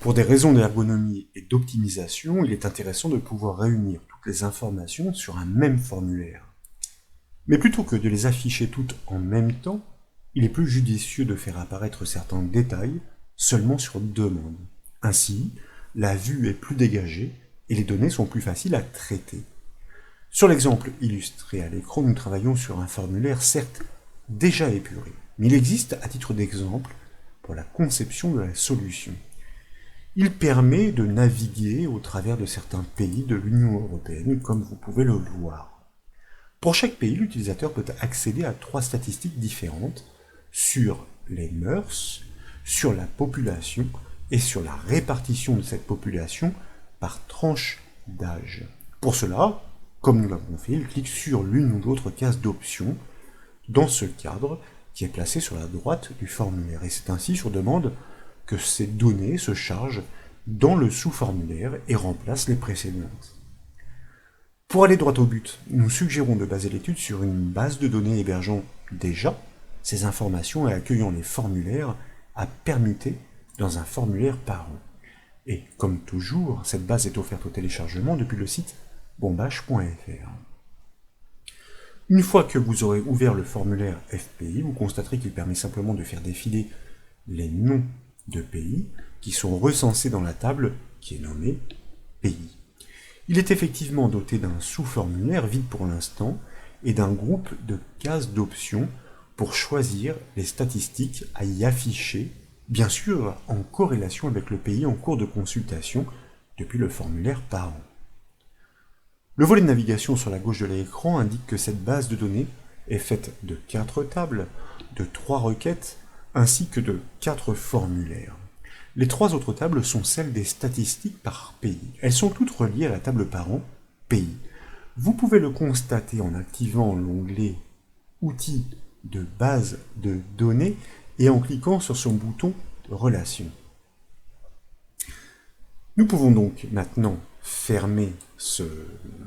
Pour des raisons d'ergonomie et d'optimisation, il est intéressant de pouvoir réunir toutes les informations sur un même formulaire. Mais plutôt que de les afficher toutes en même temps, il est plus judicieux de faire apparaître certains détails seulement sur demande. Ainsi, la vue est plus dégagée et les données sont plus faciles à traiter. Sur l'exemple illustré à l'écran, nous travaillons sur un formulaire certes déjà épuré, mais il existe à titre d'exemple pour la conception de la solution. Il permet de naviguer au travers de certains pays de l'Union européenne, comme vous pouvez le voir. Pour chaque pays, l'utilisateur peut accéder à 3 statistiques différentes sur les mœurs, sur la population et sur la répartition de cette population par tranche d'âge. Pour cela, comme nous l'avons fait, il clique sur l'une ou l'autre case d'options dans ce cadre qui est placé sur la droite du formulaire. Et c'est ainsi, sur demande, que ces données se chargent dans le sous-formulaire et remplacent les précédentes. Pour aller droit au but, nous suggérons de baser l'étude sur une base de données hébergeant déjà ces informations et accueillant les formulaires à permuter dans un formulaire parent. Et comme toujours, cette base est offerte au téléchargement depuis le site bombache.fr. Une fois que vous aurez ouvert le formulaire FPI, vous constaterez qu'il permet simplement de faire défiler les noms de pays qui sont recensés dans la table qui est nommée pays. Il est effectivement doté d'un sous-formulaire vide pour l'instant et d'un groupe de cases d'options pour choisir les statistiques à y afficher, bien sûr en corrélation avec le pays en cours de consultation depuis le formulaire parent. Le volet de navigation sur la gauche de l'écran indique que cette base de données est faite de 4 tables, de 3 requêtes, ainsi que de 4 formulaires. Les 3 autres tables sont celles des statistiques par pays. Elles sont toutes reliées à la table parent pays. Vous pouvez le constater en activant l'onglet Outils de base de données et en cliquant sur son bouton Relations. Nous pouvons donc maintenant fermer ce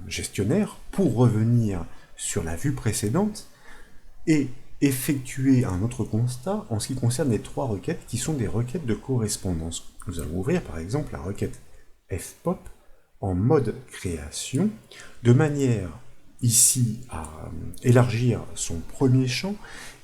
gestionnaire pour revenir sur la vue précédente et effectuer un autre constat en ce qui concerne les 3 requêtes qui sont des requêtes de correspondance. Nous allons ouvrir par exemple la requête fpop en mode création, de manière ici à élargir son premier champ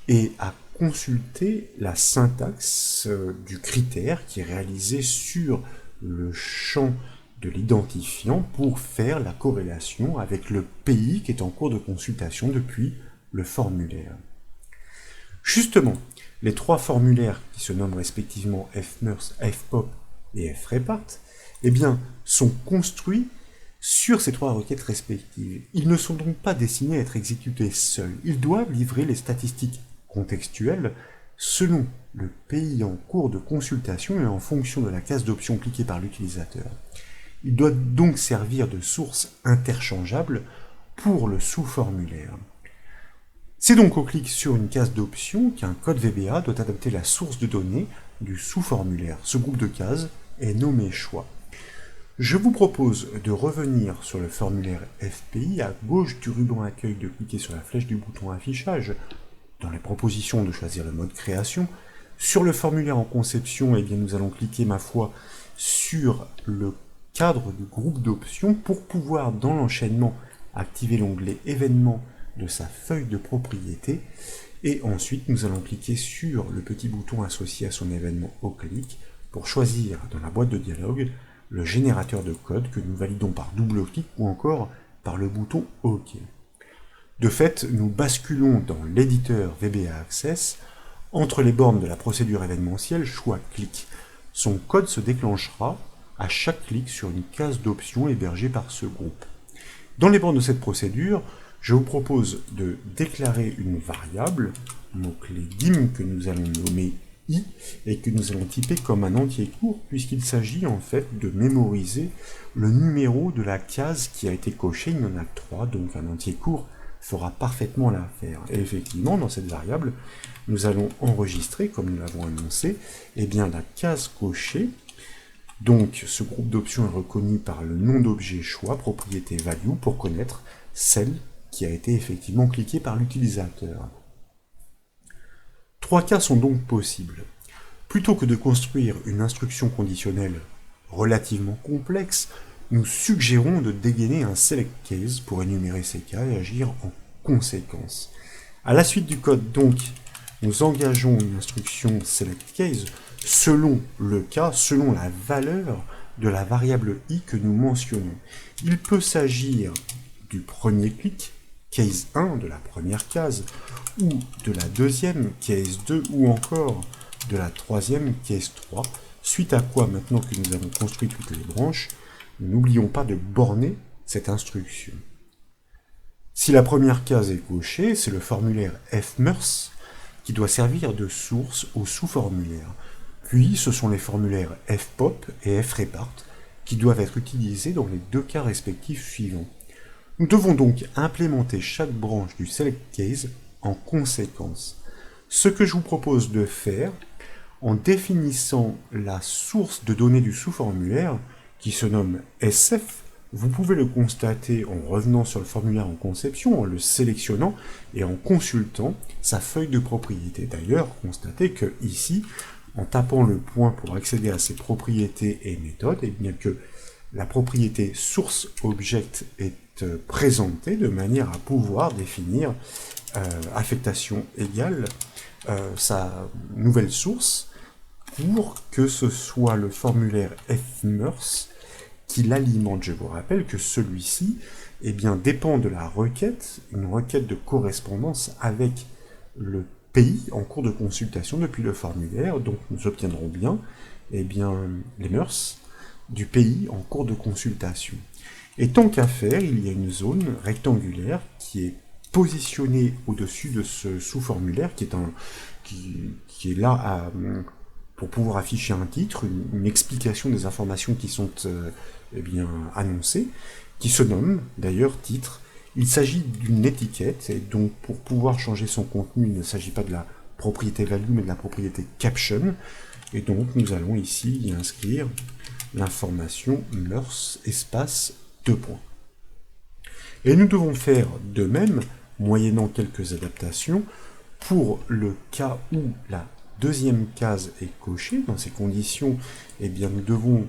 et à consulter la syntaxe du critère qui est réalisé sur le champ de l'identifiant pour faire la corrélation avec le pays qui est en cours de consultation depuis le formulaire. Justement, les 3 formulaires qui se nomment respectivement fmers, fpop et frepart, eh bien, sont construits sur ces 3 requêtes respectives. Ils ne sont donc pas destinés à être exécutés seuls. Ils doivent livrer les statistiques contextuelles selon le pays en cours de consultation et en fonction de la case d'options cliquée par l'utilisateur. Ils doivent donc servir de source interchangeable pour le sous-formulaire. C'est donc au clic sur une case d'options qu'un code VBA doit adapter la source de données du sous-formulaire. Ce groupe de cases est nommé choix. Je vous propose de revenir sur le formulaire FPI à gauche du ruban accueil, de cliquer sur la flèche du bouton affichage, dans les propositions de choisir le mode création. Sur le formulaire en conception, eh bien, nous allons cliquer, ma foi, sur le cadre du groupe d'options pour pouvoir, dans l'enchaînement, activer l'onglet événements de sa feuille de propriété, et ensuite nous allons cliquer sur le petit bouton associé à son événement au clic pour choisir dans la boîte de dialogue le générateur de code que nous validons par double clic ou encore par le bouton OK. De fait, nous basculons dans l'éditeur VBA Access entre les bornes de la procédure événementielle choix clic. Son code se déclenchera à chaque clic sur une case d'options hébergée par ce groupe. Dans les bornes de cette procédure, je vous propose de déclarer une variable, mot-clé dim que nous allons nommer i, et que nous allons typer comme un entier court, puisqu'il s'agit en fait de mémoriser le numéro de la case qui a été cochée. Il y en a 3, donc un entier court fera parfaitement l'affaire. Et effectivement, dans cette variable, nous allons enregistrer, comme nous l'avons annoncé, eh bien, la case cochée. Donc, ce groupe d'options est reconnu par le nom d'objet choix, propriété value, pour connaître celle qui a été effectivement cliquée par l'utilisateur. 3 cas sont donc possibles. Plutôt que de construire une instruction conditionnelle relativement complexe, nous suggérons de dégainer un select case pour énumérer ces cas et agir en conséquence. À la suite du code, donc, nous engageons une instruction select case selon le cas, selon la valeur de la variable i que nous mentionnons. Il peut s'agir du premier clic, case 1 de la première case, ou de la deuxième, case 2, ou encore de la troisième, case 3, suite à quoi, maintenant que nous avons construit toutes les branches, n'oublions pas de borner cette instruction. Si la première case est cochée, c'est le formulaire fmers qui doit servir de source au sous-formulaire. Puis, ce sont les formulaires fpop et frepart qui doivent être utilisés dans les deux cas respectifs suivants. Nous devons donc implémenter chaque branche du select case en conséquence. Ce que je vous propose de faire, en définissant la source de données du sous-formulaire, qui se nomme SF, vous pouvez le constater en revenant sur le formulaire en conception, en le sélectionnant et en consultant sa feuille de propriété. D'ailleurs, constatez que ici, en tapant le point pour accéder à ses propriétés et méthodes, et bien que la propriété source object est présentée de manière à pouvoir définir affectation égale sa nouvelle source pour que ce soit le formulaire fmers qui l'alimente. Je vous rappelle que celui-ci dépend de la requête, une requête de correspondance avec le pays en cours de consultation depuis le formulaire, donc nous obtiendrons bien, les mœurs du pays en cours de consultation. Et tant qu'à faire, il y a une zone rectangulaire qui est positionnée au-dessus de ce sous-formulaire, qui est là pour pouvoir afficher un titre, une explication des informations qui sont annoncées, qui se nomme d'ailleurs titre. Il s'agit d'une étiquette, et donc pour pouvoir changer son contenu, il ne s'agit pas de la propriété value, mais de la propriété caption. Et donc nous allons ici y inscrire l'information mœurs espace 2 points. Et nous devons faire de même, moyennant quelques adaptations, pour le cas où la deuxième case est cochée. Dans ces conditions, nous devons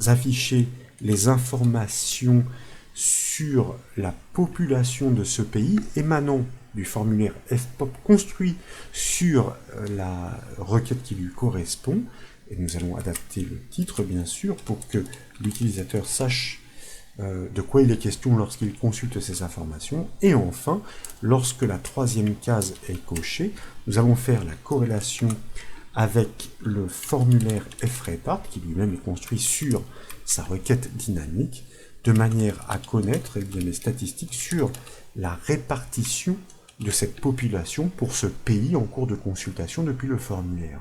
afficher les informations sur la population de ce pays émanant du formulaire fpop construit sur la requête qui lui correspond. Et nous allons adapter le titre, bien sûr, pour que l'utilisateur sache de quoi il est question lorsqu'il consulte ces informations. Et enfin, lorsque la troisième case est cochée, nous allons faire la corrélation avec le formulaire frepart, qui lui-même est construit sur sa requête dynamique, de manière à connaître les statistiques sur la répartition de cette population pour ce pays en cours de consultation depuis le formulaire.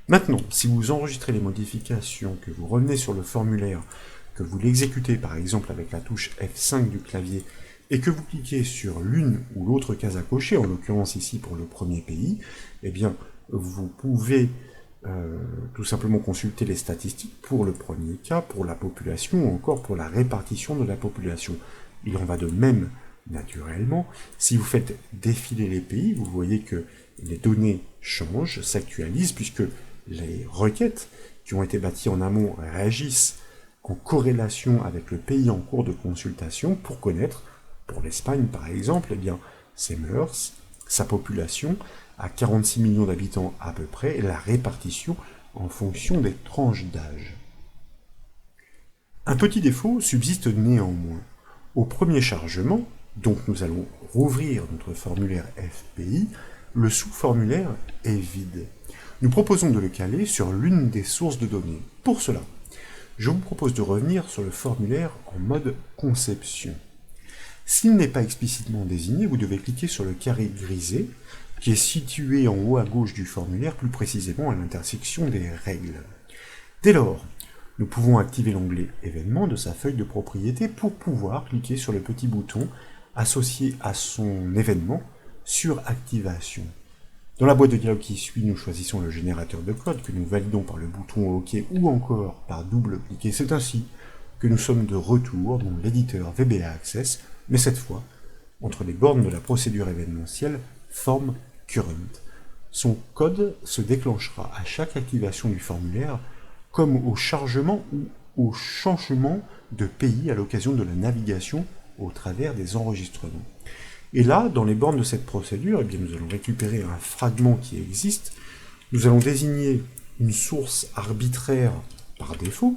Maintenant, si vous enregistrez les modifications, que vous revenez sur le formulaire, que vous l'exécutez par exemple avec la touche F5 du clavier, et que vous cliquez sur l'une ou l'autre case à cocher, en l'occurrence ici pour le premier pays, vous pouvez tout simplement consulter les statistiques pour le premier cas, pour la population, ou encore pour la répartition de la population. Il en va de même, naturellement, si vous faites défiler les pays, vous voyez que les données changent, s'actualisent, puisque les requêtes qui ont été bâties en amont réagissent en corrélation avec le pays en cours de consultation pour connaître, pour l'Espagne par exemple, ses mœurs, sa population, à 46 millions d'habitants à peu près, et la répartition en fonction des tranches d'âge. Un petit défaut subsiste néanmoins. Au premier chargement, donc nous allons rouvrir notre formulaire FPI, le sous-formulaire est vide. Nous proposons de le caler sur l'une des sources de données. Pour cela, je vous propose de revenir sur le formulaire en mode conception. S'il n'est pas explicitement désigné, vous devez cliquer sur le carré grisé, qui est situé en haut à gauche du formulaire, plus précisément à l'intersection des règles. Dès lors, nous pouvons activer l'onglet événements de sa feuille de propriété pour pouvoir cliquer sur le petit bouton associé à son événement sur activation. Dans la boîte de dialogue qui suit, nous choisissons le générateur de code que nous validons par le bouton OK ou encore par double-clic. Et c'est ainsi que nous sommes de retour dans l'éditeur VBA Access, mais cette fois, entre les bornes de la procédure événementielle form current. Son code se déclenchera à chaque activation du formulaire, comme au chargement ou au changement de pays à l'occasion de la navigation au travers des enregistrements. Et là, dans les bornes de cette procédure, eh bien, nous allons récupérer un fragment qui existe, nous allons désigner une source arbitraire par défaut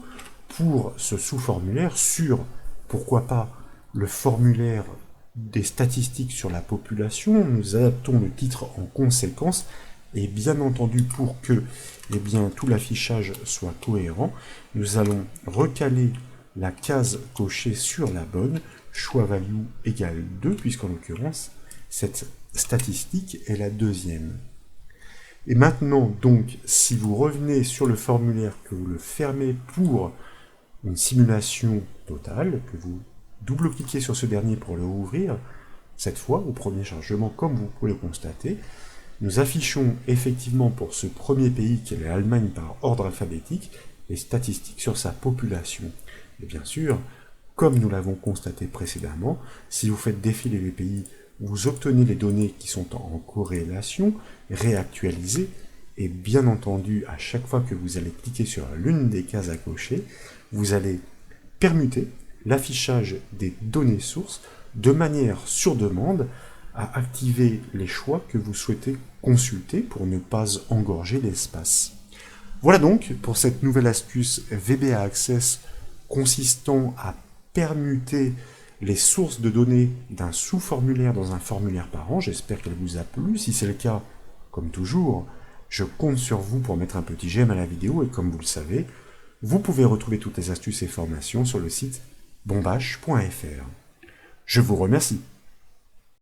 pour ce sous-formulaire sur, pourquoi pas, le formulaire des statistiques sur la population, nous adaptons le titre en conséquence, et bien entendu pour que tout l'affichage soit cohérent, nous allons recaler la case cochée sur la bonne, choix value égale 2, puisqu'en l'occurrence, cette statistique est la deuxième. Et maintenant, donc, si vous revenez sur le formulaire, que vous le fermez pour une simulation totale, que vous double-cliquez sur ce dernier pour le rouvrir, cette fois, au premier chargement, comme vous pouvez le constater, nous affichons effectivement pour ce premier pays, qui est l'Allemagne par ordre alphabétique, les statistiques sur sa population. Et bien sûr, comme nous l'avons constaté précédemment, si vous faites défiler les pays, vous obtenez les données qui sont en corrélation, réactualisées, et bien entendu, à chaque fois que vous allez cliquer sur l'une des cases à cocher, vous allez permuter l'affichage des données sources de manière sur demande à activer les choix que vous souhaitez consulter pour ne pas engorger l'espace. Voilà donc pour cette nouvelle astuce VBA Access consistant à permuter les sources de données d'un sous-formulaire dans un formulaire parent. J'espère qu'elle vous a plu. Si c'est le cas, comme toujours, je compte sur vous pour mettre un petit j'aime à la vidéo et comme vous le savez, vous pouvez retrouver toutes les astuces et formations sur le site bombache.fr. Je vous remercie.